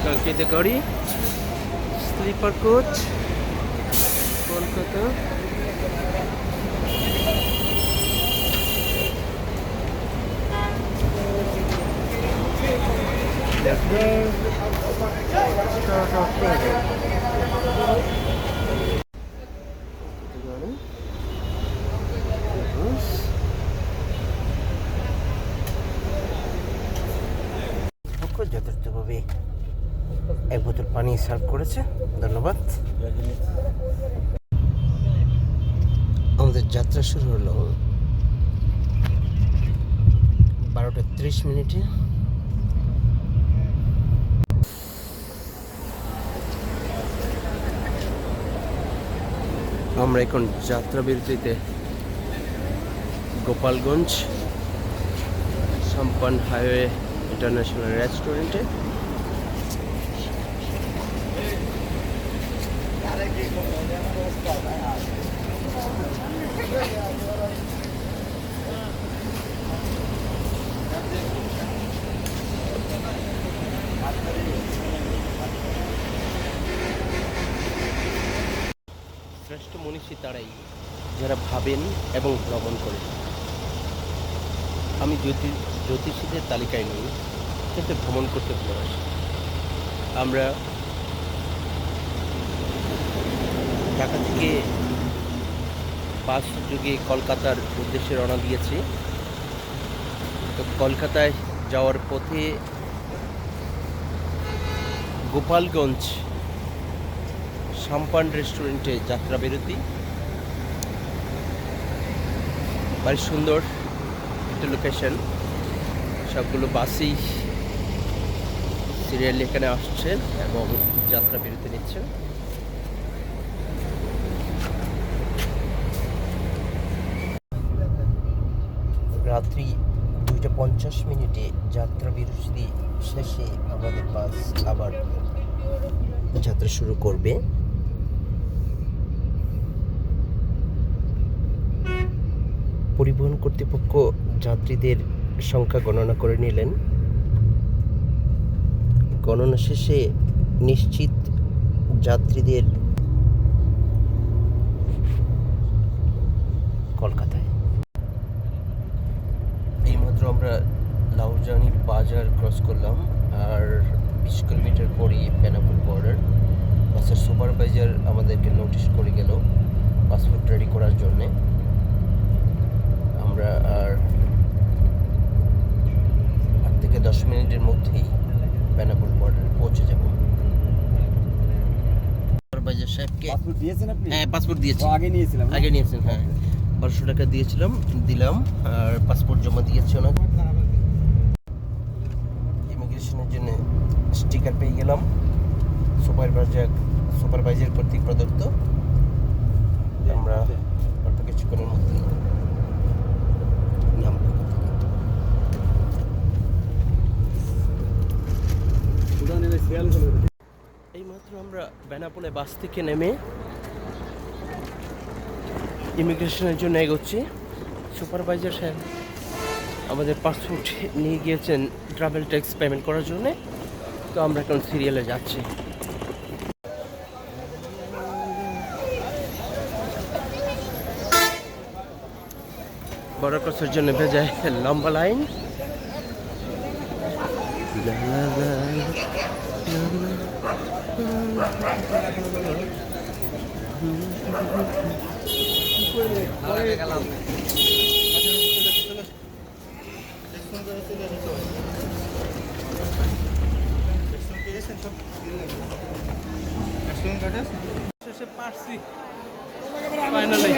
কাঙ্ক্ষিত গাড়ি sleeper coach Kolkata. যথার্থভাবে এক বোতল পানি সার্ভ করেছে, ধন্যবাদ। আমাদের যাত্রা শুরু হলো 12:30। আমরা এখন যাত্রা বিরতিতে গোপালগঞ্জ সম্পান হাইওয়ে ইন্টারন্যাশনাল রেস্টুরেন্টে। শ্রেষ্ঠ মনীষী তারাই যারা ভাবেন এবং ভ্রমণ করেন। আমি জ্যোতিষীদের তালিকায় নেই, কিন্তু ভ্রমণ করতে ভালোবাসি। আমরা ঢাকা থেকে বাস যোগে কলকাতার উদ্দেশ্যে রওনা দিয়েছি। তো কলকাতায় যাওয়ার পথে গোপালগঞ্জ সম্পান রেস্টুরেন্টে যাত্রা বিরতি। ভারী সুন্দর একটা লোকেশন, সবগুলো বাসই সিরিয়ালি এখানে আসছেন এবং যাত্রা বিরতি নিচ্ছেন। রাত্রি 2:50 যাত্রা বিরতি শেষে আমাদের বাস আবার যাত্রা শুরু করবে। পরিবহন কর্তৃপক্ষ যাত্রীদের সংখ্যা গণনা করে নিলেন। গণনা শেষে নিশ্চিত যাত্রীদের কলকাতায়। এইমাত্র আমরা লাউজানি বাজার ক্রস করলাম, আর 20 কিলোমিটার পরই বেনাপুর বর্ডার। বাসের সুপারভাইজার আমাদেরকে নোটিশ করে গেল পাসপোর্ট রেডি করার জন্যে। আমরা আর 8 থেকে 10 মিনিটের মধ্যেই বেনাপুর বর্ডারে পৌঁছে যাব। সুপারভাইজার সাহেবকে পাসপোর্ট দিয়েছেন আপনি? হ্যাঁ, পাসপোর্ট দিয়েছি। আগে নিয়েছেন, হ্যাঁ। 1200 টাকা দিলাম আর পাসপোর্ট জমা দিয়েছি ওনাকে। ইমিগ্রেশনের জন্য স্টিকার পেয়ে গেলাম, সুপারভাইজার কর্তৃক প্রদত্ত। আমরা অল্প কিছুক্ষণের মধ্যে এইমাত্র আমরা বেনাপোলে বাস থেকে নেমে ইমিগ্রেশনের জন্য এগোচ্ছি। সুপারভাইজার সাহেব আমাদের পাসপোর্ট নিয়ে গিয়েছেন ট্রাভেল ট্যাক্স পেমেন্ট করার জন্য। তো আমরা এখন সিরিয়ালে যাচ্ছি। বর্ডার ক্রসের জন্য ভেজায় লম্বা line. Finally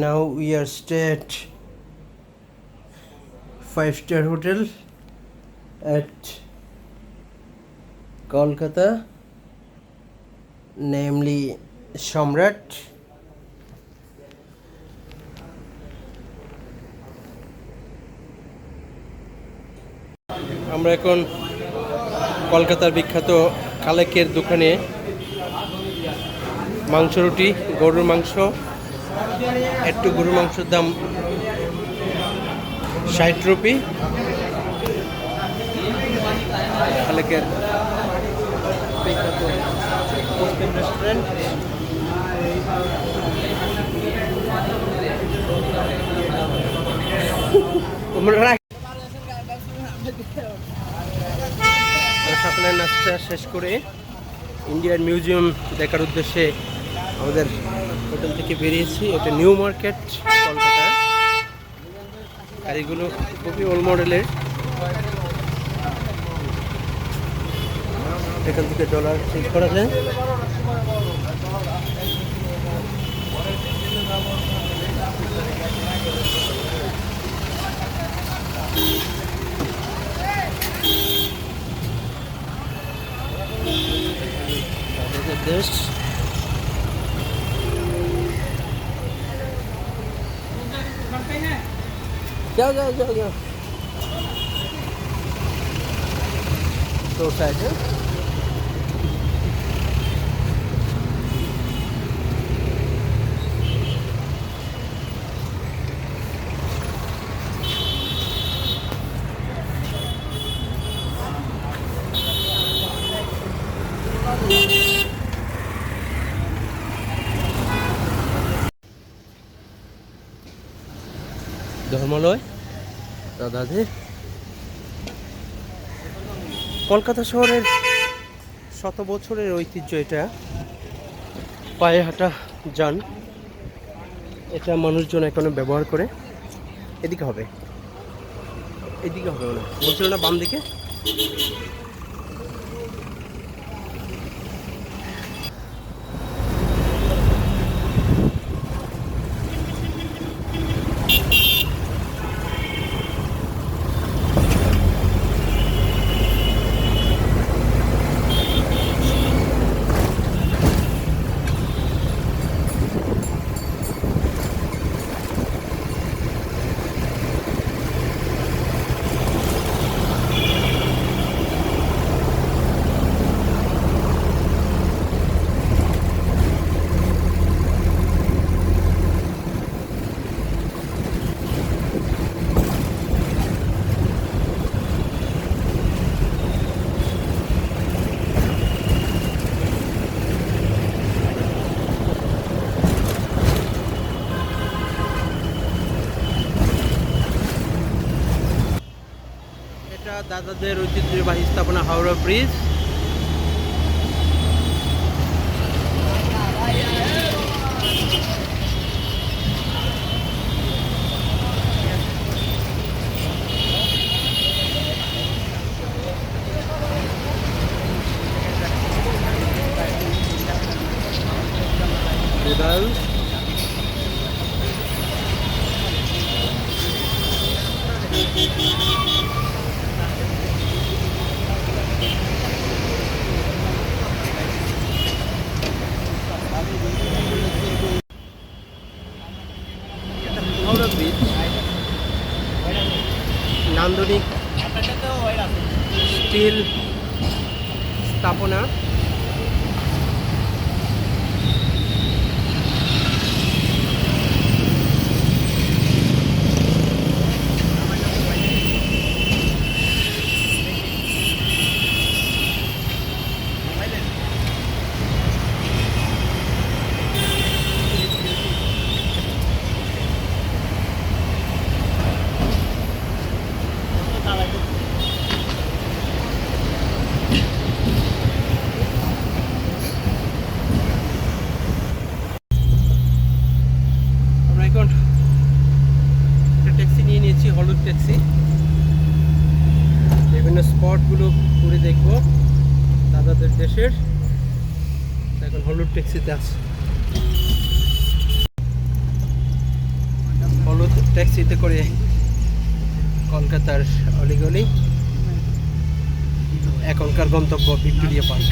now we are stay at 5-star hotel at Kolkata, namely Samrat. আমরা এখন কলকাতার বিখ্যাত কালেকের দোকানে মাংস রুটি, গরুর মাংস, একটু গরুর মাংসের দাম 60 রুপি। কালেকের বিখ্যাত রেস্টুরেন্ট। সকালে নাস্তা শেষ করে ইন্ডিয়ান মিউজিয়াম দেখার উদ্দেশ্যে আমাদের হোটেল থেকে বেরিয়েছি। এটা নিউ মার্কেট কলকাতা। গাড়িগুলো খুবই ওল্ড মডেলের। এখান থেকে ডলার চেঞ্জ করা যায়। This जाओ तो साइड है। ধর্মালয় দাদাদের। কলকাতা শহরের শত বছরের ঐতিহ্য এটা। পায়ে হাঁটা যান, এটা মানুষজন এখনো ব্যবহার করে। এদিকে হবে, এদিকে হবে না বলছিল না, বাম দিকে। দাদাদের ঐতিহ্যবাহী স্থাপনা হাওড়া ব্রিজ। নান্দনিক স্টিল স্থাপনা। হলুদ ট্যাক্সি। বিভিন্ন স্পটগুলো ঘুরে দেখবো দাদাদের দেশের। এখন হলুদ ট্যাক্সিতে আছে। হলুদ ট্যাক্সিতে করে কলকাতার অলিগলি। এখনকার গন্তব্য ভিক্টোরিয়া পার্ক।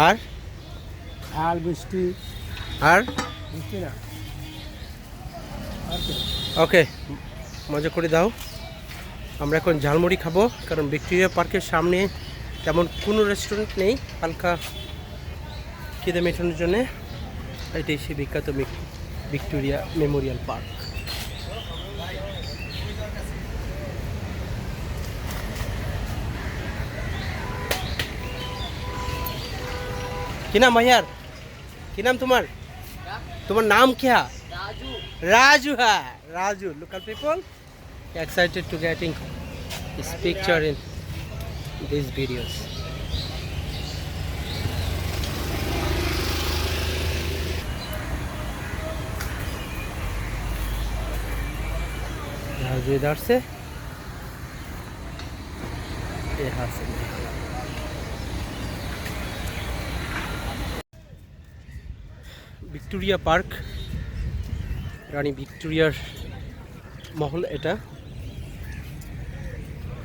আর আর বৃষ্টি আর বৃষ্টি না ওকে, মজা করে দাও। আমরা এখন ঝালমুড়ি খাবো, কারণ ভিক্টোরিয়া পার্কের সামনে তেমন কোনো রেস্টুরেন্ট নেই হালকা খিদে মেটানোর জন্যে। এটাই সেই বিখ্যাত ভিক্টোরিয়া মেমোরিয়াল পার্ক। কি নাম ভাইয়ার? কি নাম তোমার? তোমার নাম क्या? राजू है। Raju, local people excited to getting his picture in these videos. Raju इधर से यहाँ से ভিক্টোরিয়া পার্ক, রানী ভিক্টোরিয়ার মহল এটা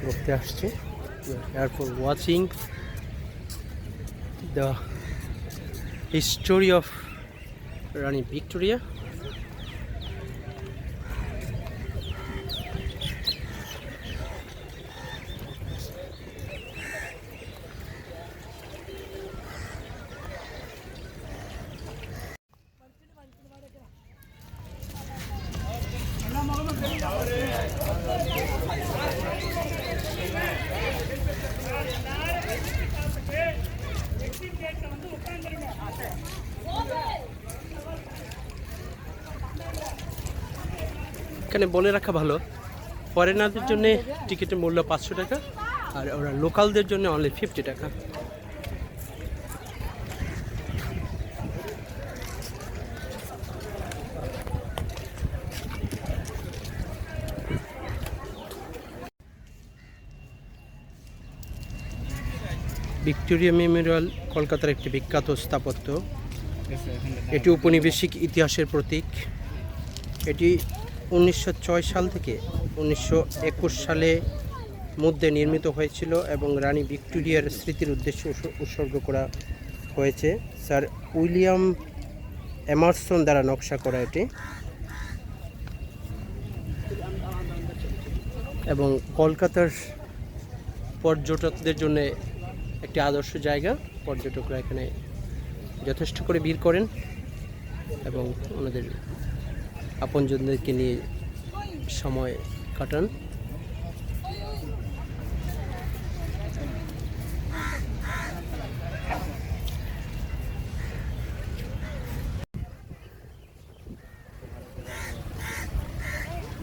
ঘুরতে আসছে। Here for watching the history of Rani Victoria. এখানে বলে রাখা ভালো, ফরেনারদের জন্য টিকিটের মূল্য 500 টাকা, আর ওরা লোকালদের জন্য অনলি 50 টাকা। ভিক্টোরিয়া মেমোরিয়াল কলকাতার একটি বিখ্যাত স্থাপত্য। এটি উপনিবেশিক ইতিহাসের প্রতীক। এটি 1906 সাল থেকে 1921 সালে মধ্যে নির্মিত হয়েছিল এবং রানী ভিক্টোরিয়ার স্মৃতির উদ্দেশ্যে উৎসর্গ করা হয়েছে। স্যার উইলিয়াম এমারসন দ্বারা নকশা করা এটি, এবং কলকাতার পর্যটকদের জন্য একটি আদর্শ জায়গা। পর্যটকরা এখানে যথেষ্ট করে ভিড় করেন এবং ওনাদের আপনজনদেরকে নিয়ে সময় কাটান।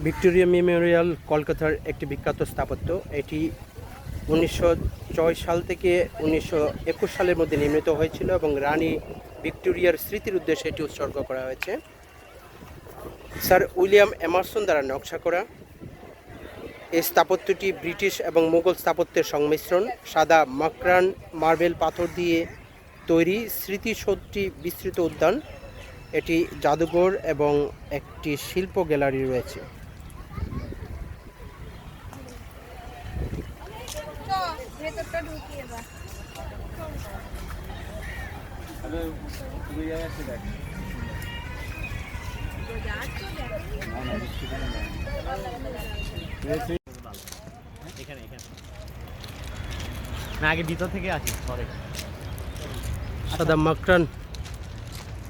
ভিক্টোরিয়া মেমোরিয়াল কলকাতার একটি বিখ্যাত স্থাপত্য। এটি 1906 সাল থেকে 1921 সালের মধ্যে নির্মিত হয়েছিল এবং রানী ভিক্টোরিয়ার স্মৃতির উদ্দেশ্যে এটি উৎসর্গ করা হয়েছে। স্যার উইলিয়াম এমারসন দ্বারা নকশা করা এই স্থাপত্যটি ব্রিটিশ এবং মুঘল স্থাপত্যের সংমিশ্রণ। সাদা মাকরান মার্বেল পাথর দিয়ে তৈরি স্মৃতিসৌধটি বিস্তৃত উদ্যান, এটি জাদুঘর এবং একটি শিল্প গ্যালারি রয়েছে। আগে ভিতর থেকে আসি পরে। সাদা মাকরান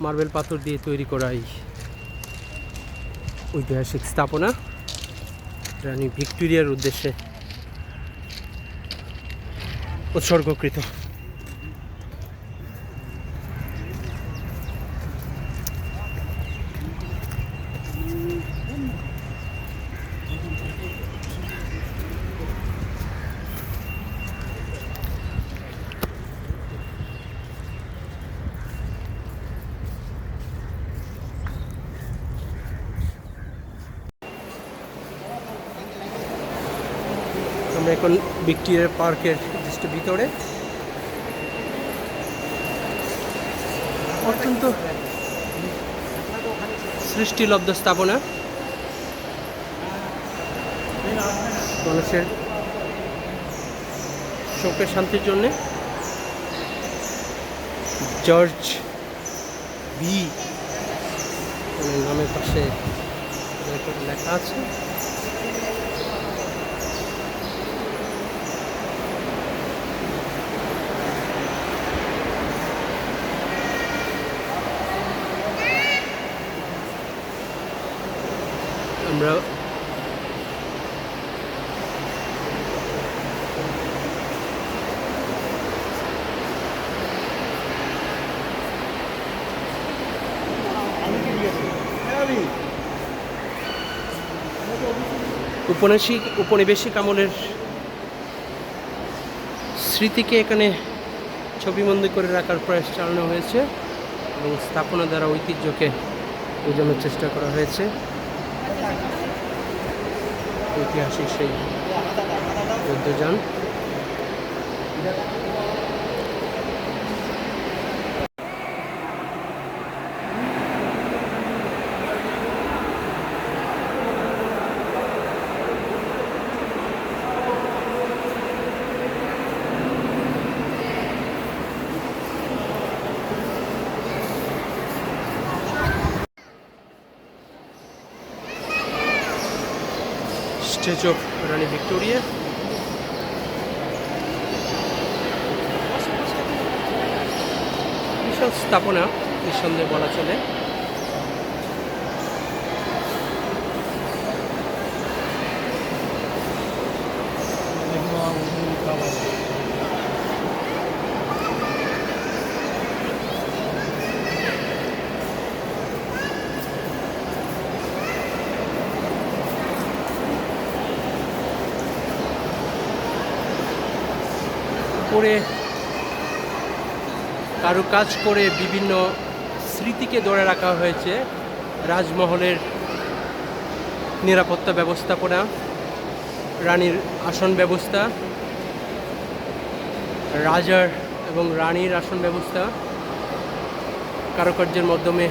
মার্বেল পাথর দিয়ে তৈরি করা এই ঐতিহাসিক স্থাপনা রানী ভিক্টোরিয়ার উদ্দেশ্যে উৎসর্গকৃত। আমরা এখন ভিক্টোরিয়া পার্কের জাস্ট ভিতরে। অত্যন্ত সৃষ্টিলব্ধ স্থাপনা, মানুষের শোকের শান্তির জন্যে। জর্জ বি নামের পাশে লেখা আছে। আমরা উপনিবেশিক আমলের স্মৃতিকে এখানে ছবিবন্দি করে রাখার প্রয়াস চালানো হয়েছে এবং স্থাপনা দ্বারা ঐতিহ্যকে বোঝানোর চেষ্টা করা হয়েছে। ঐতিহাসিক সেই যুদ্ধযান। Statue of Rani Victoria. বিশাল স্থাপনা নিঃসন্দেহে বলা চলে। উপরে কারুকাজ করে বিভিন্ন স্মৃতিকে ধরে রাখা হয়েছে। রাজমহলের নিরাপত্তা ব্যবস্থাপনা, রানীর আসন ব্যবস্থা, রাজার এবং রানীর আসন ব্যবস্থা কারুকার্যের মাধ্যমে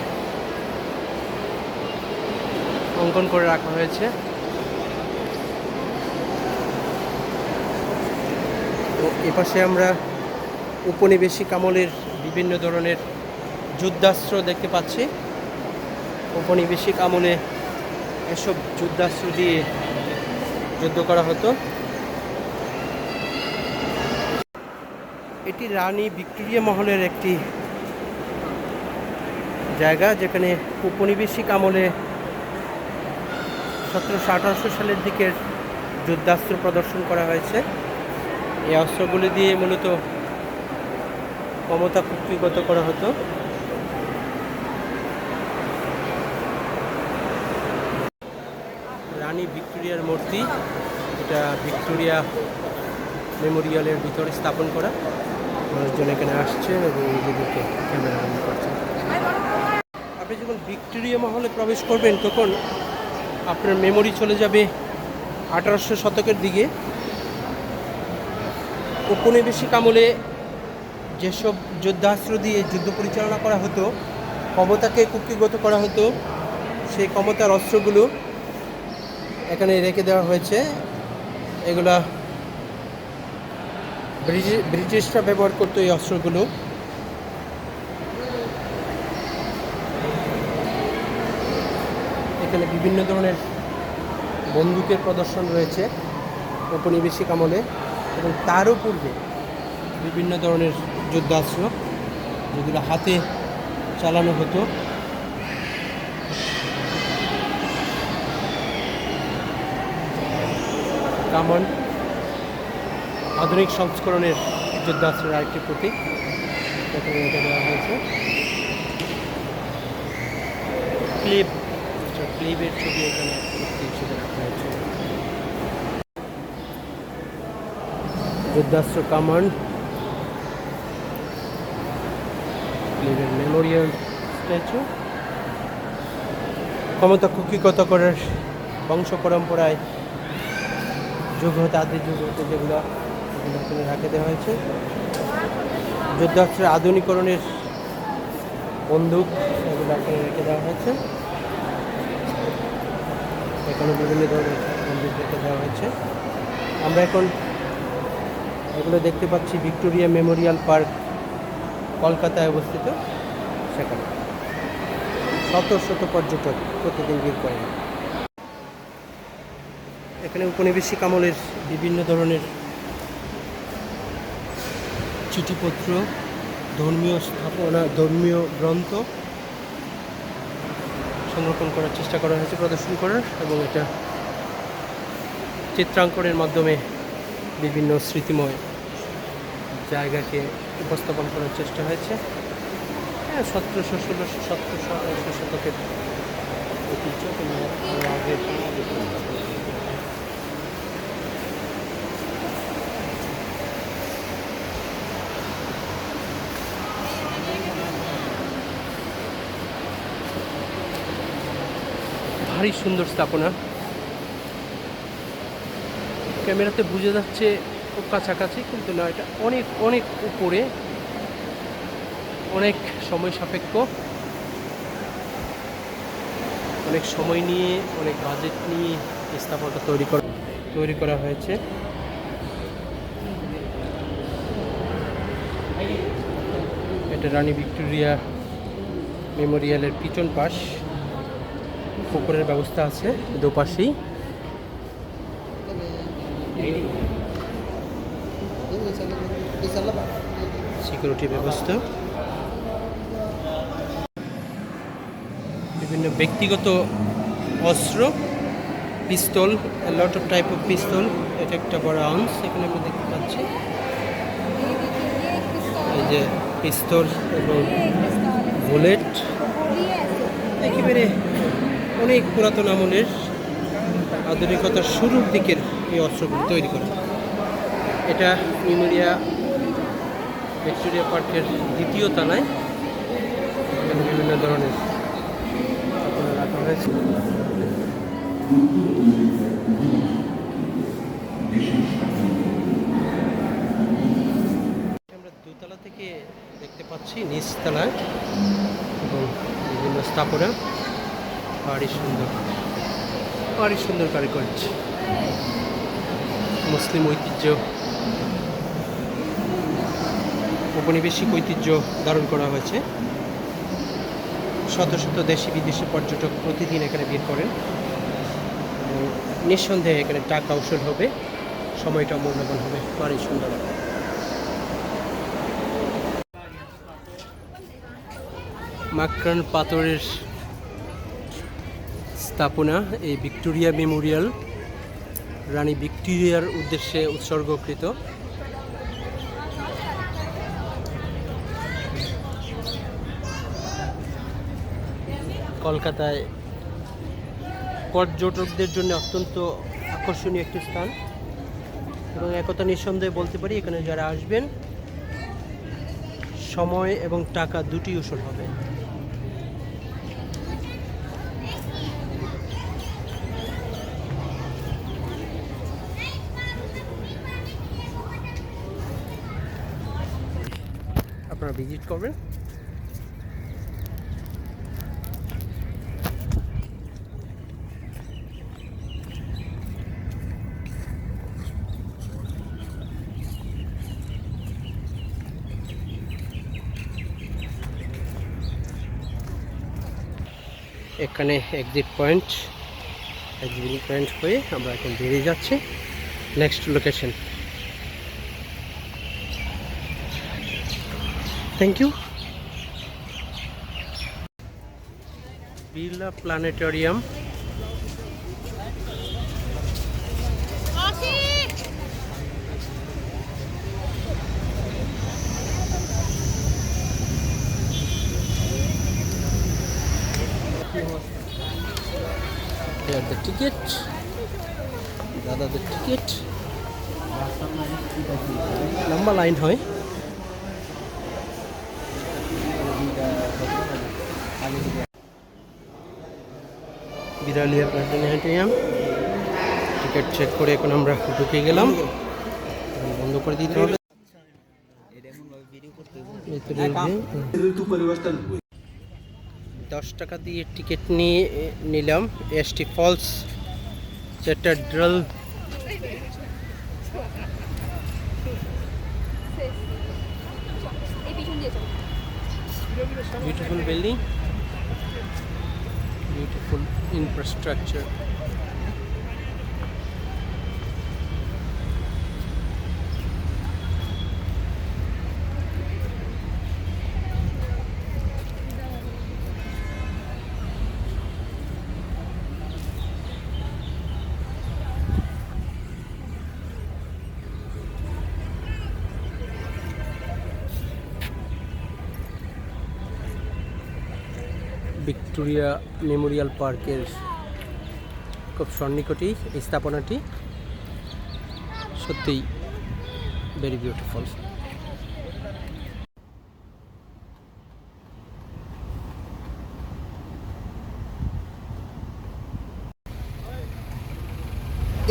অঙ্কন করে রাখা হয়েছে। এপাশে আমরা উপনিবেশিক আমলের বিভিন্ন ধরনের যুদ্ধাস্ত্র দেখতে পাচ্ছি। উপনিবেশিক আমলে এসব যুদ্ধাস্ত্র দিয়ে যুদ্ধ করা হতো। এটি রানী ভিক্টোরিয়া মহলের একটি জায়গা, যেখানে উপনিবেশিক আমলে 1700-1800 সালের দিকের যুদ্ধাস্ত্র প্রদর্শন করা হয়েছে। এই অস্ত্রগুলি দিয়ে মূলত ক্ষমতা কুক্ষিগত করা হতো। রানী ভিক্টোরিয়ার মূর্তি, এটা ভিক্টোরিয়া মেমোরিয়ালের ভিতরে স্থাপন করা। মানুষজন এখানে আসছে এবং নিজেদেরকে ক্যামেরা অন করছে। আপনি যখন ভিক্টোরিয়া মহলে প্রবেশ করবেন তখন আপনার মেমোরি চলে যাবে 1800 শতকের দিকে। উপনিবেশিক আমলে যেসব যুদ্ধাস্ত্র দিয়ে যুদ্ধ পরিচালনা করা হতো, ক্ষমতাকে কুক্ষিগত করা হতো, সেই ক্ষমতার অস্ত্রগুলো এখানে রেখে দেওয়া হয়েছে। এগুলা ব্রিটিশরা ব্যবহার করতো এই অস্ত্রগুলো। এখানে বিভিন্ন ধরনের বন্দুকের প্রদর্শন রয়েছে ঔপনিবেশিক আমলে, এবং তারও পূর্বে বিভিন্ন ধরনের যুদ্ধাস্ত্র যেগুলো হাতে চালানো হতো। কামান আধুনিক সংস্করণের যুদ্ধাস্ত্রের আরেকটি প্রতীক এখানে রেখে দেওয়া হয়েছে। ক্লিপের ছবি এখানে প্রতীক হিসেবে রাখা হয়েছে। যুদ্ধাস্ত্র কামান্ড, ক্লিপের মেমোরিয়াল স্ট্যাচু, ক্ষমতা কুক্ষিগত করার বংশ পরম্পরায় যুগ হতে আদি যুগ হতে যেগুলো এখানে রাখে দেওয়া হয়েছে। যুদ্ধাস্ত্রের আধুনিকরণের বন্দুক এগুলো এখানে রেখে দেওয়া হয়েছে। এখানে বিভিন্ন ধরনের বন্দুক রেখে দেওয়া হয়েছে। আমরা এখন এগুলো দেখতে পাচ্ছি ভিক্টোরিয়া মেমোরিয়াল পার্ক, কলকাতায় অবস্থিত। সেখানে শত শত পর্যটক প্রতিদিন ভিড় করেন। এখানে উপনিবেশিক আমলের বিভিন্ন ধরনের চিঠিপত্র, ধর্মীয় স্থাপনা, ধর্মীয় গ্রন্থ সংরক্ষণ করার চেষ্টা করা হয়েছে, প্রদর্শন করার, এবং এটা চিত্রাঙ্কনের মাধ্যমে বিভিন্ন স্মৃতিময় জায়গাকে উপস্থাপন করার চেষ্টা হয়েছে। হ্যাঁ, 1700-1700 শতকের ঐতিহ্য আগের। ভারী সুন্দর স্থাপনা, ক্যামেরাতে বোঝা যাচ্ছে খুব কাছাকাছি, কিন্তু না, এটা অনেক অনেক উপরে, অনেক সময় সাপেক্ষ, অনেক সময় নিয়ে, অনেক বাজেট নিয়ে এই স্থাপনাটা তৈরি করা হয়েছে। এটা রানী ভিক্টোরিয়া মেমোরিয়ালের পিছন পাশ, পুকুরের ব্যবস্থা আছে দুপাশেই। সিকিউরিটি ব্যবস্থা, বিভিন্ন ব্যক্তিগত অস্ত্র, পিস্তল, লট অফ টাইপ অফ পিস্তল, এটা একটা বড় আউন্স এখানে আমরা দেখতে পাচ্ছি। এই যে পিস্তল এবং বুলেট, একেবারে অনেক পুরাতন আমলের আধুনিকতার শুরুর দিকের এই অস্ত্রগুলো তৈরি করা। এটা ভিক্টোরিয়া পার্কের দ্বিতীয় তলায় এখানে বিভিন্ন ধরনের রাখা হয়েছে। আমরা দোতলা থেকে দেখতে পাচ্ছি নিচতলায়, এবং বিভিন্ন স্থাপনা ভারী সুন্দর কারুকার্য, মুসলিম ঐতিহ্য, ঔপনিবেশিক ঐতিহ্য ধারণ করা হয়েছে। শত শত দেশি বিদেশি পর্যটক প্রতিদিন এখানে ভিড় করেন। নিঃসন্দেহে এখানে টাকা উসুল হবে, সময়টা মূল্যবান হবে, ভারী সুন্দর। মাকরান পাথরের স্থাপনা, এই ভিক্টোরিয়া মেমোরিয়াল রানী ভিক্টোরিয়ার উদ্দেশ্যে উৎসর্গকৃত। কলকাতায় পর্যটকদের জন্য অত্যন্ত আকর্ষণীয় একটি স্থান, এবং একথা নিঃসন্দেহে বলতে পারি এখানে যারা আসবেন সময় এবং টাকা দুটি উসুল হবে। আপনারা ভিজিট করবেন। এখানে এক্সিট পয়েন্ট হয়ে আমরা এখন বেরিয়ে যাচ্ছি next location. Thank you. Birla planetarium, আর দ্য টিকিট, দাদাদের টিকিট। লম্বা লাইন হয়। বিরালিয়া প্লাটিনিয়াম টিকিট চেক করে এখন আমরা ঢুকে গেলাম। বন্ধ করে দিতে হবে। ভেতরে ঢুকে 10 টাকা দিয়ে টিকিট নিয়ে নিলাম S T Paul's Cathedral. Beautiful building, beautiful infrastructure. Victoria Memorial পার্কের খুব সন্নিকটেই এই স্থাপনাটি, সত্যিই ভেরি বিউটিফুল।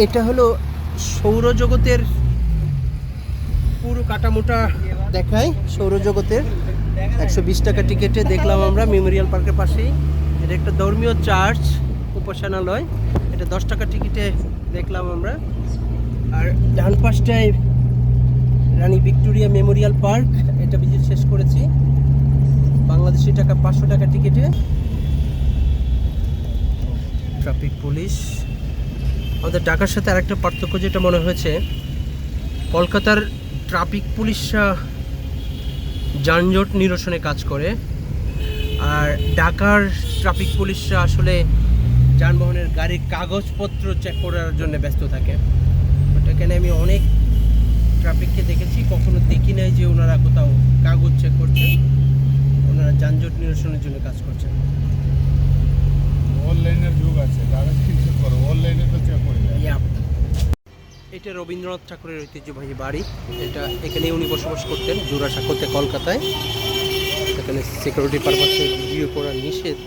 এটা হলো সৌরজগতের পুরো কাটামোটা দেখায়। সৌরজগতের 120 টাকা টিকিটে দেখলাম আমরা মেমোরিয়াল পার্কের পাশেই। এটা একটা ধর্মীয় চার্চ, উপাসনালয়। এটা 10 টাকা টিকিটে দেখলাম আমরা। আর ডান পাশটায় রানী ভিক্টোরিয়া মেমোরিয়াল পার্ক, এটা ভিজিট শেষ করেছি বাংলাদেশি টাকা 500 টাকা টিকিটে। Traffic police. আমাদের ঢাকার সাথে আরেকটা পার্থক্য যেটা মনে হয়েছে, কলকাতার ট্রাফিক পুলিশরা যানজট নিরসনে কাজ করে, আর ঢাকার ট্রাফিক পুলিশরা আসলে যানবাহনের গাড়ির কাগজপত্র চেক করার জন্য ব্যস্ত থাকে। এখানে আমি অনেক ট্রাফিককে দেখেছি, কখনো দেখি নাই যে ওনারা কোথাও কাগজ চেক করছেন। ওনারা যানজট নিরসনের জন্য কাজ করছেন। অনলাইনের যুগ আছে, কাগজ চেক করো, অনলাইনে তো চেক করে যায়। এটা রবীন্দ্রনাথ ঠাকুরের ঐতিহ্যবাহী বাড়ি। এটা এখানেই উনি বসবাস করতেন, জোড়াসাঁকোতে, কলকাতায়। এখানে সিকিউরিটি পারপাসে ভিডিও করা নিষেধ।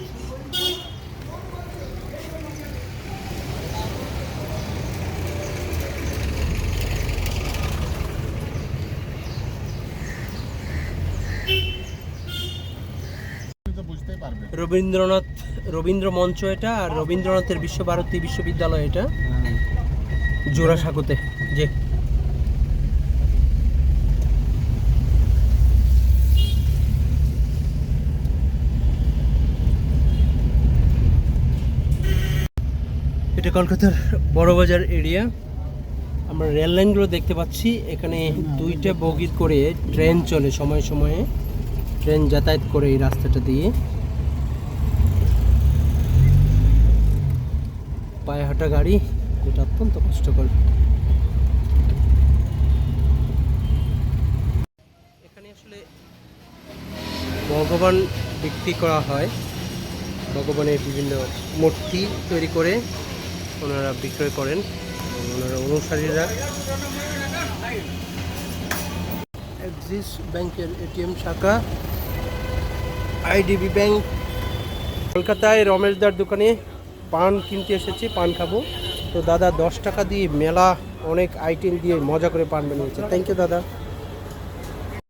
বুঝতেই পারবে। রবীন্দ্র মঞ্চ এটা, আর রবীন্দ্রনাথের বিশ্বভারতী বিশ্ববিদ্যালয় এটা জোড়াসাঁকোতে। যে এটা কলকাতার বড়বাজার এরিয়া। আমরা রেল লাইনগুলো দেখতে পাচ্ছি। এখানে 2টা বগির করে ট্রেন চলে, সময়ে সময়ে ট্রেন যাতায়াত করে এই রাস্তাটা দিয়ে। পায়ে হাঁটা গাড়ি, যেটা অত্যন্ত কষ্টকর। এখানে আসলে ভগবান বিক্রি করা হয়। ভগবানের বিভিন্ন মূর্তি তৈরি করে ওনারা বিক্রয় করেন, ওনারা অনুসারীরা। এক্সিস ব্যাংকের এটিএম শাখা, আইডিবি ব্যাংক। কলকাতায় রমেশদার দোকানে পান কিনতে এসেছি, পান খাবো। তো দাদা 10 টাকা দিয়ে মেলা অনেক আইটেম দিয়ে মজা করে পান বানিয়েছে। থ্যাংক ইউ দাদা।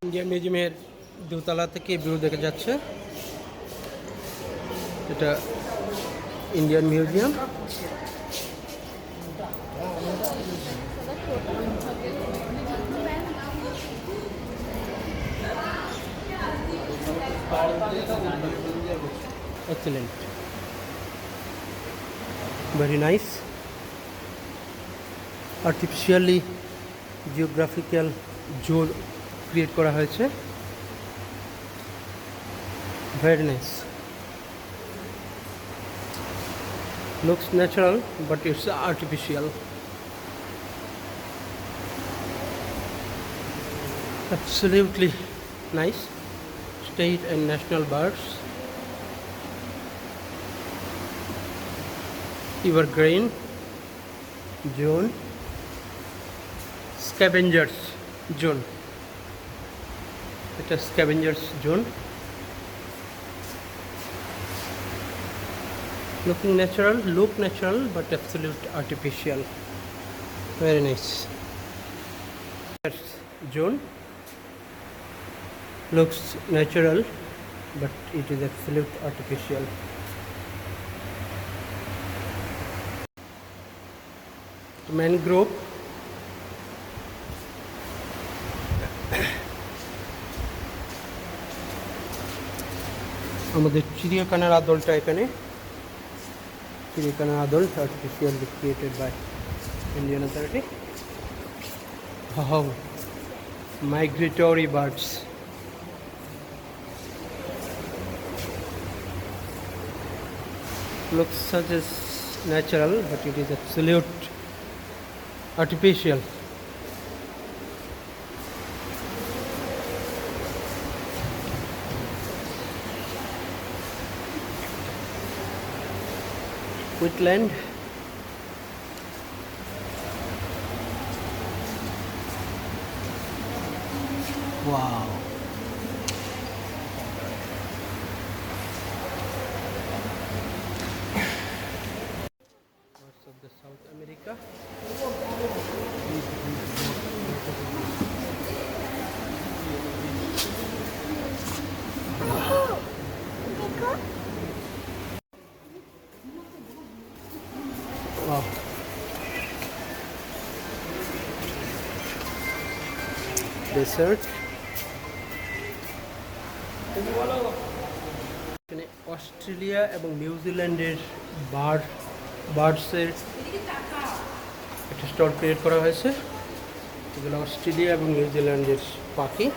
ইন্ডিয়ান মিউজিয়ামের দোতলা থেকে ভিউ দেখা যাচ্ছে। এটা Indian museum. Excellent, very nice. Artificially geographical zone create করা হয়েছে, very nice. Looks natural but it's artificial. Absolutely nice. State and national birds. evergreen zone, scavengers zone. এটা scavengers zone. Looking natural, look natural but absolute artificial. Very nice. Zone looks natural but it is absolute artificial. Mangrove, আমাদের চিড়িয়াখানার আদলটা এখানে চিড়িয়াখানার আদল artificially created by Indian Authority. Wow, migratory birds. Looks such as natural but it is absolute artificial. Wetland. Wow. Parts of the South America. Wow. Desert. এখানে Australia এবং নিউজিল্যান্ডের বার্ডসের একটা stall create করা হয়েছে। এগুলো অস্ট্রেলিয়া এবং নিউজিল্যান্ডের পাখি।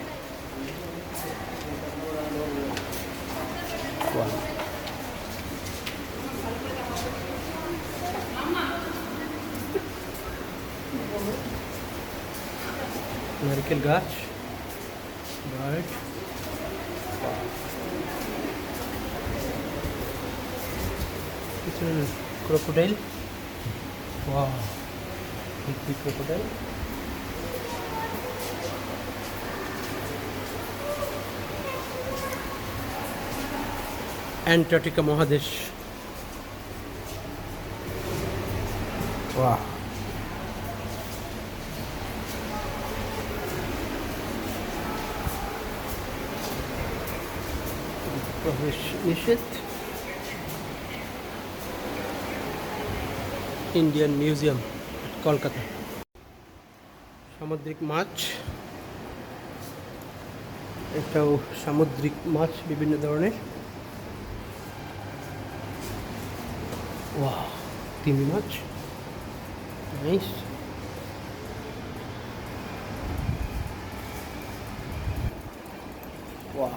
Wow. নারকেল গাছ, bird, crocodile, wow, big crocodile. Antarctica মহাদেশ, ওয়াও। প্রবেশ নিষেধ। Indian museum, Kolkata. সামুদ্রিক মাছ, এটাও সামুদ্রিক মাছ বিভিন্ন ধরনের। ওয়াও, তিমি মাছ, নাইস। Wow,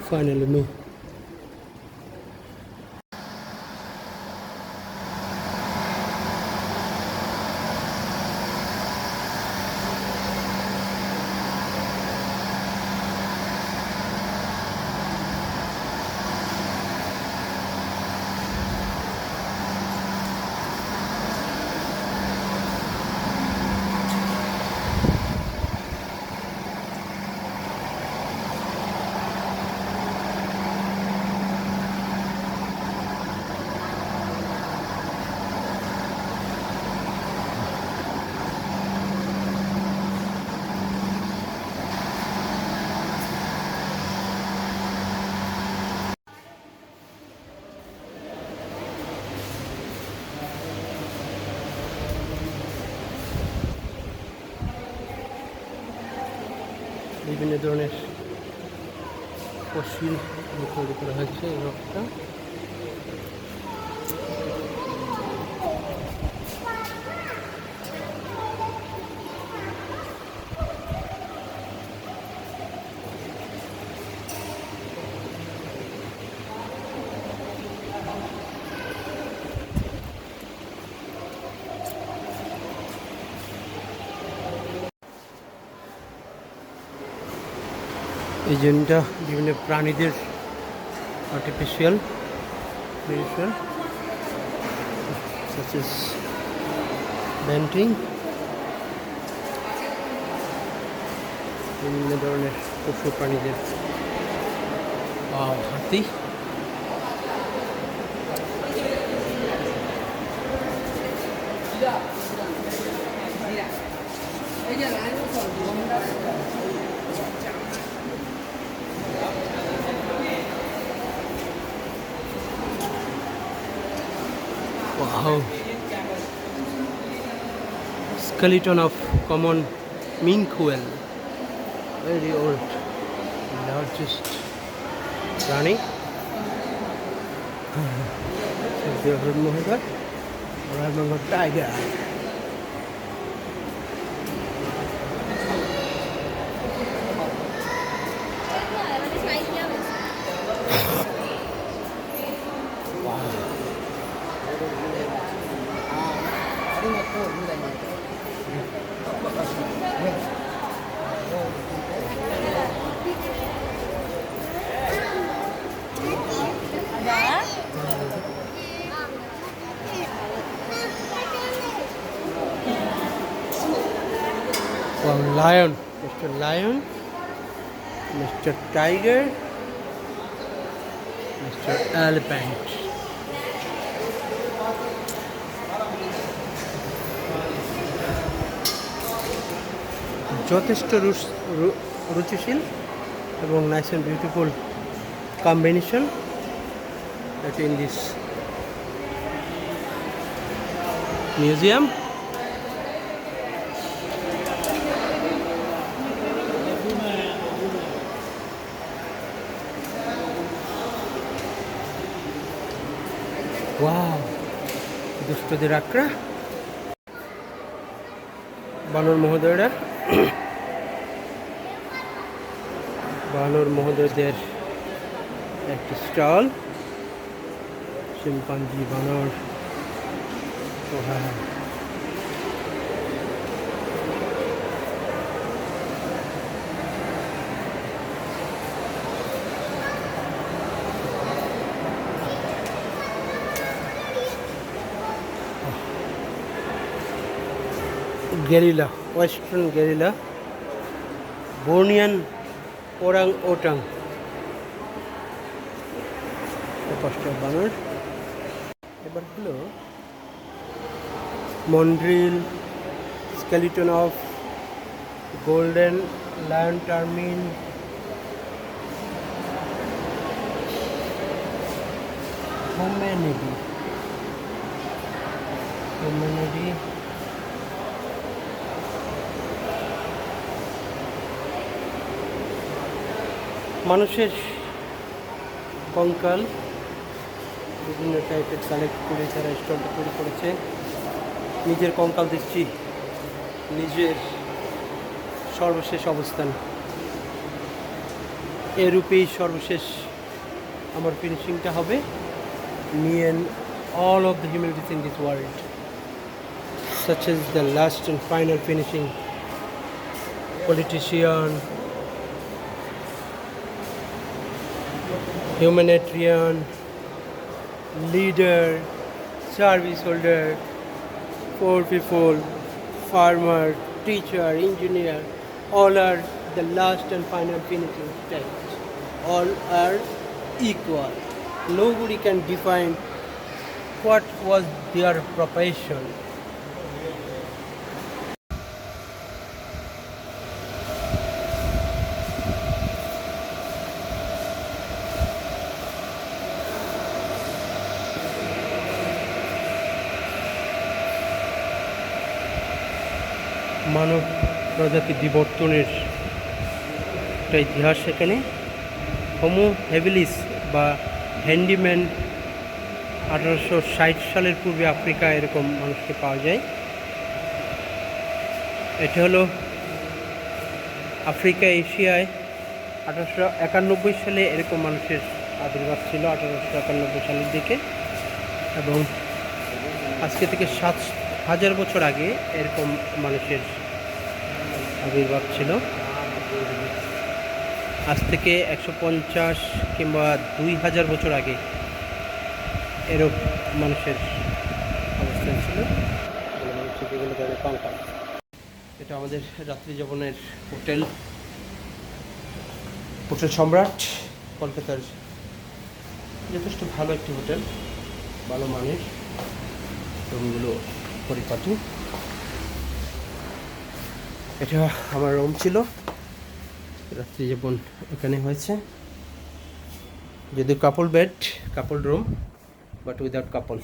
finally me. বিভিন্ন ধরনের ফসিল তৈরি করা হয়েছে এই রকটা। এই জমিটা বিভিন্ন প্রাণীদের আর্টিফিশিয়াল such as painting, বিভিন্ন ধরনের পশু প্রাণীদের হাতি, wow, skeleton of common minke whale, very old, largest প্রাণী, Royal Bengal tiger. Well, lion, Mr. Lion, Mr. Tiger, Mr. Elephant. যথেষ্ট রুচিশীল এবং nice and beautiful combination that in this museum. Wow, দুষ্টদের আকড়া, বানর মহোদয়রা, বানর মহোদয়দের একটি স্টল, শিম্পাঞ্জি, বানর, gorilla, western gorilla, Bornean orangutan, পাঁচটা বানর। এবার হলো mandrill skeleton of golden lion tamarin, Hominidae, মানুষের কঙ্কাল বিভিন্ন টাইপের কালেক্ট করে তারা স্টলটা তৈরি করেছে। নিজের কঙ্কাল দিচ্ছি, নিজের সর্বশেষ অবস্থান, এরূপেই সর্বশেষ আমার ফিনিশিংটা হবে। Me and all of the humanities in this world, such as the last and final finishing, politician, humanitarian, leader, service holder, poor people, farmer, teacher, engineer, all are the last and final finishing stage. All are equal. Nobody can define what was their profession. মানব প্রজাতি বিবর্তনের একটা ইতিহাস এখানে। Homo habilis বা handyman 1860 সালের পূর্বে Africa এরকম মানুষকে পাওয়া যায়। এটা হলো আফ্রিকা এশিয়ায় 1891 সালে এরকম মানুষের আবির্ভাব ছিল, 1891 সালের দিকে, এবং আজকে থেকে 7,000 বছর আগে এরকম মানুষের আবির্ভাব ছিল। আজ থেকে 150 কিংবা 2000 বছর আগে এরূপ মানুষের অবস্থান ছিল। মানুষের বিভিন্ন ধরনের কঙ্কাল। এটা আমাদের রাত্রি যাপনের হোটেল সম্রাট, কলকাতার যথেষ্ট ভালো একটি হোটেল, ভালো মানের, রুমগুলো পরিপাটি। এটা আমার রুম ছিল, রাত্রি যাপন এখানে হয়েছে। যদিও কাপল bed, couple room, but without couple.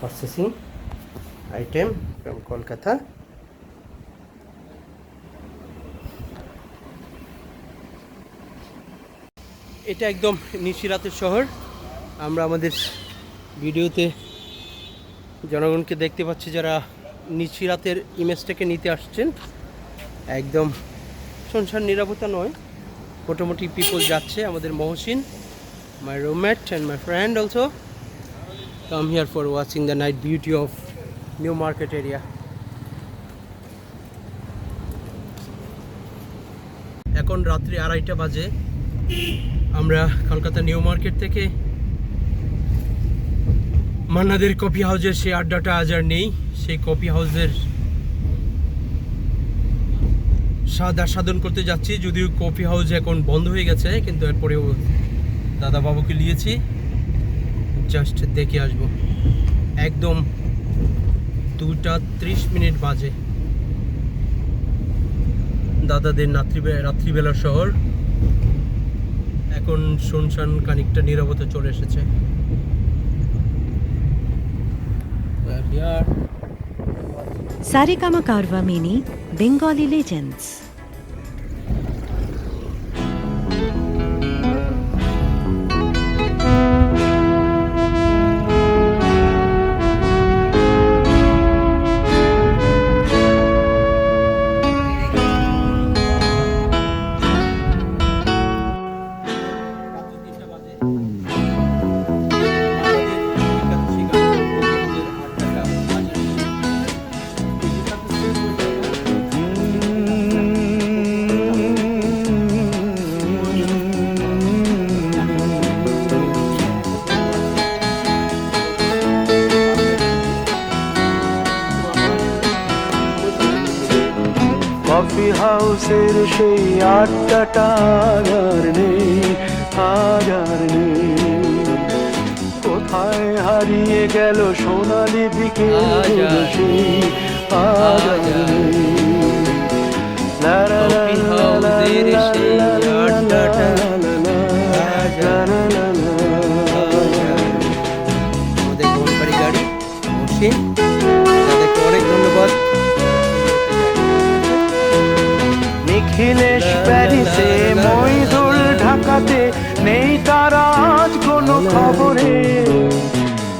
Processing item from Kolkata. এটা একদম নিশিরাতের শহর। আমরা আমাদের ভিডিওতে জনগণকে দেখতে পাচ্ছি যারা নিশিরাতের ইমেজটাকে নিতে আসছেন। একদম শুনশান, নিরাপত্তা নয়, মোটামুটি পিপল যাচ্ছে। আমাদের Mohsin, my roommate and my friend also come here for watching the night beauty of New Market area. এখন রাত্রি 2:30 বাজে। আমরা কলকাতা নিউ মার্কেট থেকে মান্নাদের কফি হাউসের সেই আড্ডাটা আজ আর নেই। সেই কফি হাউসের স্বাদ আস্বাদন করতে যাচ্ছি, যদিও কফি হাউস এখন বন্ধ হয়ে গেছে, কিন্তু এরপরেও দাদা বাবুকে নিয়েছি, জাস্ট দেখে আসবো। একদম 2:30 বাজে। দাদাদের রাত্রিবেলার শহর এখন শুনশান, খানিকটা নীরবতা চলে এসেছে। Saregama Karwa Mini Bengali Legends. Coffee হাউসের সেই আড্ডাটা আর নেই, আজ আর নেই। কোথায় হারিয়ে গেল সোনালি বিকেল সেই, আজ আর নেই। কফি হাউসের সেই আড্ডাটা আমাদের গোলবাড়ি গাড়ি মহসিন, তাদেরকে অনেক ধন্যবাদ। নিখিলেশ প্যারিসে, মইদুল ঢাকাতে, নেই তারা আজ কোনো খবরে।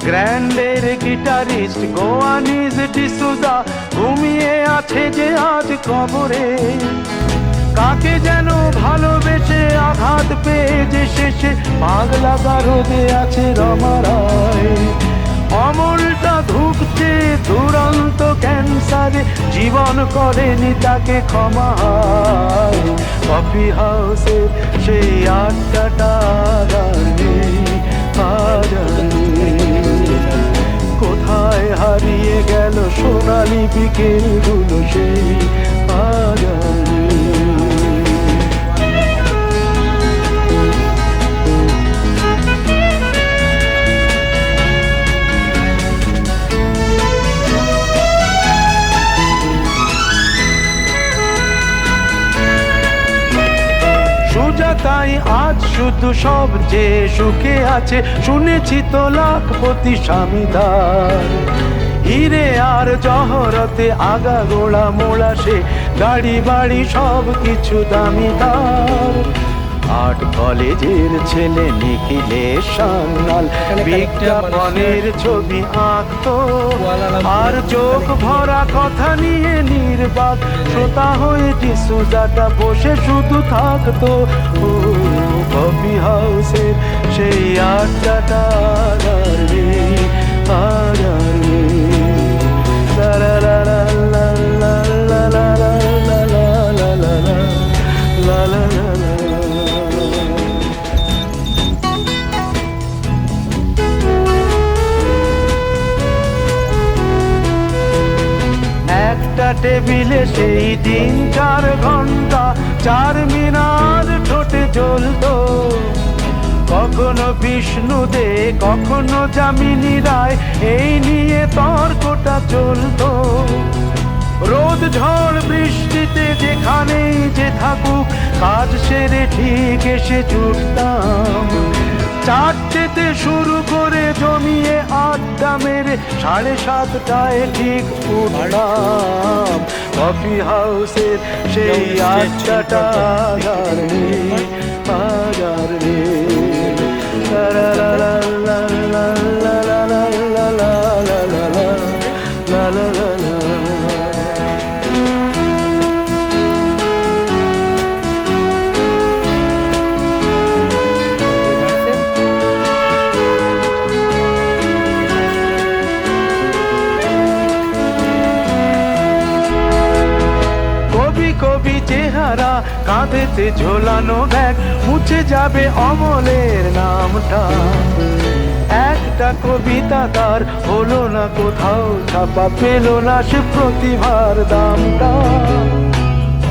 গ্র্যান্ডের গিটারিস্ট গোয়ানিজ ডিসুজা ঘুমিয়ে আছে যে আজ কবরে। কাকে যেন ভালোবেসে আঘাত পেয়ে যে শেষে পাগলা গারদে আছে রমারায়। অমলটা ধুকছে দুরন্ত ক্যান্সারে, জীবন করেনি তাকে ক্ষমা। কফি হাউসের সেই আড্ডাটা আর নেই, আজ আর নেই। কোথায় হারিয়ে গেল সোনালি বিকেলগুলো সেই, আজ আর নেই। তাই আজ শুধু সব যে সুখে আছে, শুনেছি তো লাখপতি স্বামীদার। হিরে আর জহরতে আগা গোড়া মোড়া সে, গাড়ি বাড়ি সব কিছু দামিদার। আর্ট কলেজের ছেলে নিখিলেশ সান্যাল বিজ্ঞাপনের ছবি আঁকতো আর চোখ ভরা কথা নিয়ে নির্বাক শ্রোতা হয়ে ডিসুজাটা বসে শুধু থাকতো। ও কফি হাউসের সেই আড্ডাটা আর নেই, আর নেই। লা লা লা লা লা লা লা লা লা লা লা লা লা লা লা লা। একটা টেবিলে সেই দিন 4 ঘন্টা 4 মিনার ঠোঁটে জ্বলতো, কখনো বিষ্ণু দে কখনো যামিনী রায়, এই নিয়ে তর্কটা চলতো। রোদ ঝড় বৃষ্টিতে যেখানেই যে থাকুক কাজ সেরে ঠিক এসে জুটতাম, 4টেতে শুরু করে জমিয়ে আড্ডা মেরে 7:30টায় ঠিক উঠলাম। কফি হাউসের সেই আড্ডাটা আর নেই, আর নেই। লা লা লা লা লা লা লা লা লা লা লা লা লা লা লা। কবি চেহারা কাঁধেতে ঝোলানো ব্যাগ, মুছে যাবে অমলের নামটা। একটা কবিতা তার হলো না কোথাও ছাপা, পেল না সে প্রতিভার দামটা।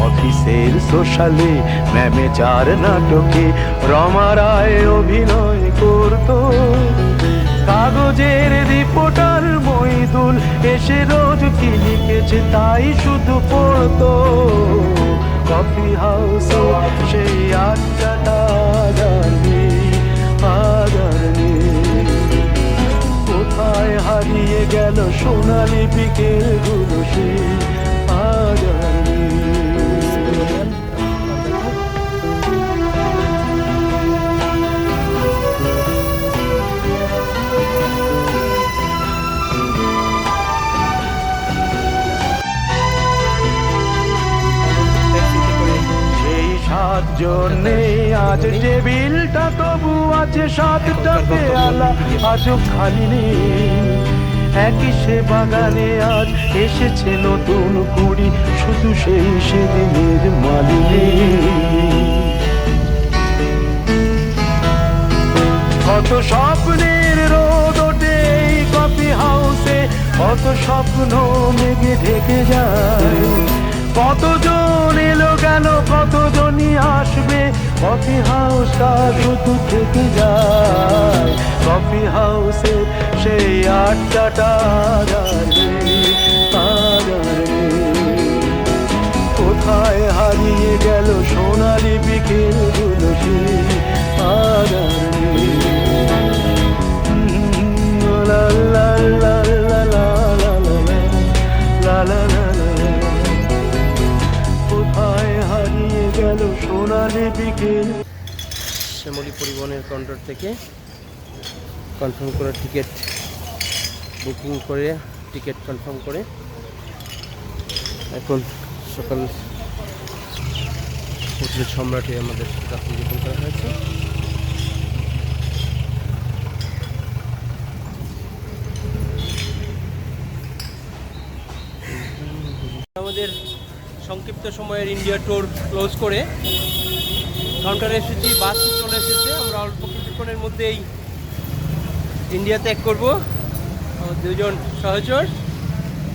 অফিসের সোশ্যালে ম্যামে 4 নাটকে রমা রায় অভিনয় করতো, কাগজের রিপোর্টার মইদুল এসে রোজ কি লিখেছে তাই শুধু পড়তো। কফি হাউসে সেই আড্ডাটা জানি, আগারনি কোথায় হারিয়ে গেল সোনালি বিকেল গুলো সে আগারনি। জন্যে আজ টেবিলটা তবু আছে 7টা পেয়ালা আজও খালি নেই। একই সে বাগানে আজ এসেছে নতুন কুড়ি, শুধু সেই সেদিনের মালিনী। কত স্বপ্নের রোদ ওঠে এই কফি হাউসে, কত স্বপ্ন মেঘে ঢেকে যায়। কতজন এলো গেল কতজনই আসবে, কফি হাউসটা শুধু থেকে যায়। কফি হাউসে সেই আড্ডাটা কোথায় হারিয়ে গেল সোনালি বিকেল গুলো সে আগারনি। লা লা লা লা লা লা লা লা লা। শ্যামলী পরিবহনের কাউন্টার থেকে কনফার্ম করা টিকিট বুকিং করে টিকিট কনফার্ম করে এখন সকাল হোটেল সম্রাটে আমাদের রাত্রি যাপন করা হয়েছে। আমাদের সংক্ষিপ্ত সময়ের ইন্ডিয়া ট্যুর ক্লোজ করে কাউন্টারে এসেছি, বাস চলে এসেছে। আমরা অল্প কিছুক্ষণের মধ্যেই ইন্ডিয়া ত্যাগ করব। আমার 2জন সহচর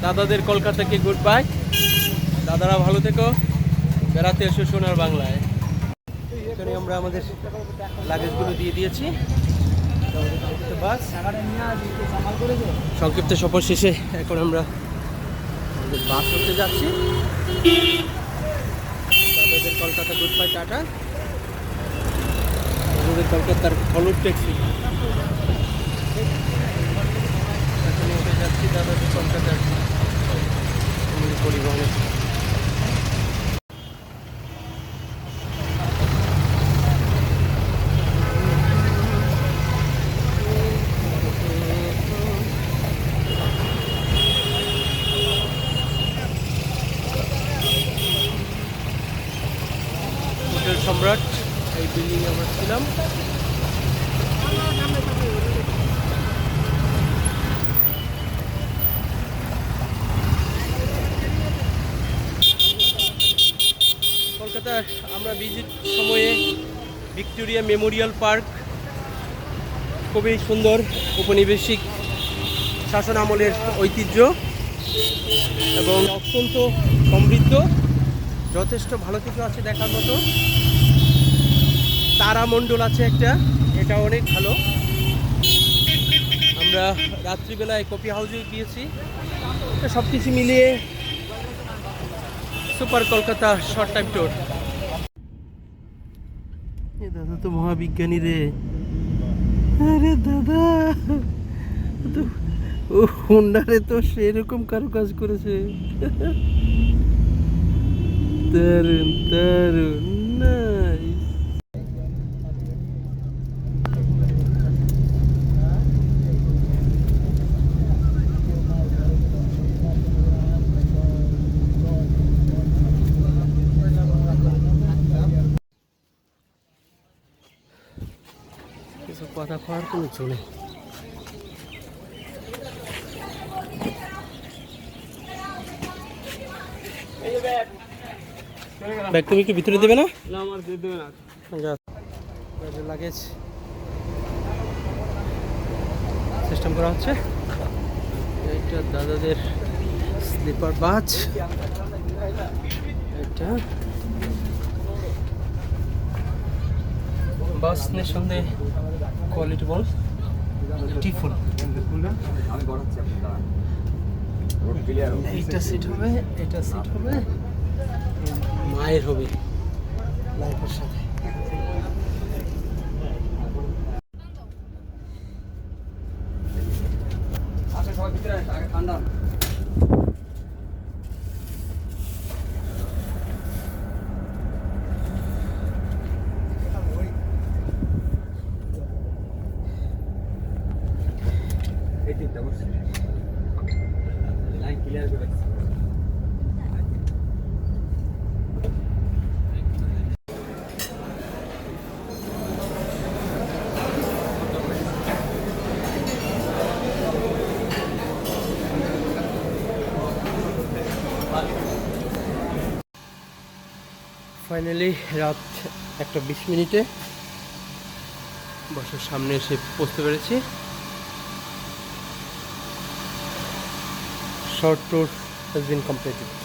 দাদাদের কলকাতাকে গুড বাই। দাদারা ভালো থেকো, বেড়াতে এসো সোনার বাংলায়। এখানে আমরা আমাদের লাগেজগুলো দিয়ে দিয়েছি। বাস সংক্ষিপ্ত সফর শেষে এখন আমরা আমাদের বাস উঠতে যাচ্ছি। দাদাদের কলকাতা গুড বাই, টাটা। আমাদের কলকাতার হলুদ ট্যাক্সি এখানে উঠে যাচ্ছি দাদাদের কলকাতার পরিবহনে। সম্রাট, এই বিল্ডিংয়ে আমরা ছিলাম। কলকাতার আমরা ভিজিট সময়ে ভিক্টোরিয়া মেমোরিয়াল পার্ক খুবই সুন্দর, ঔপনিবেশিক শাসন আমলের ঐতিহ্য এবং অত্যন্ত সমৃদ্ধ, যথেষ্ট ভালো কিছু আছে দেখার মতো। তারামণ্ডল আছে একটা, এটা অনেক ভালো। আমরা রাত্রিবেলায় কফি হাউসে গিয়েছি। সব কিছু মিলিয়ে super Kolkata short time tour. দাদা তো মহাবিজ্ঞানী রে। আরে দাদা তো ও হোন্ডারে তো সেরকম কারুকাজ করেছে। দারুণ দারুণ, নাইস। এসব কথা খাওয়ার কোনো কিছু নেই। ব্যাগ তুমি একটু ভিতরে দেবে না? আমার দিয়ে দেবে না। লাগেজ সিস্টেম করা হচ্ছে। এটা দাদাদের স্লিপার বাস, এটা বাস নিঃসন্দেহে কোয়ালিটি বল, টিফুল। এইটা সিট হবে, এটা সিট হবে, মায়ের হবে লাইফের সাথে। ফাইনালি রাত 1:20 বাসার সামনে এসে পৌঁছতে পেরেছি। Short tour has been completed.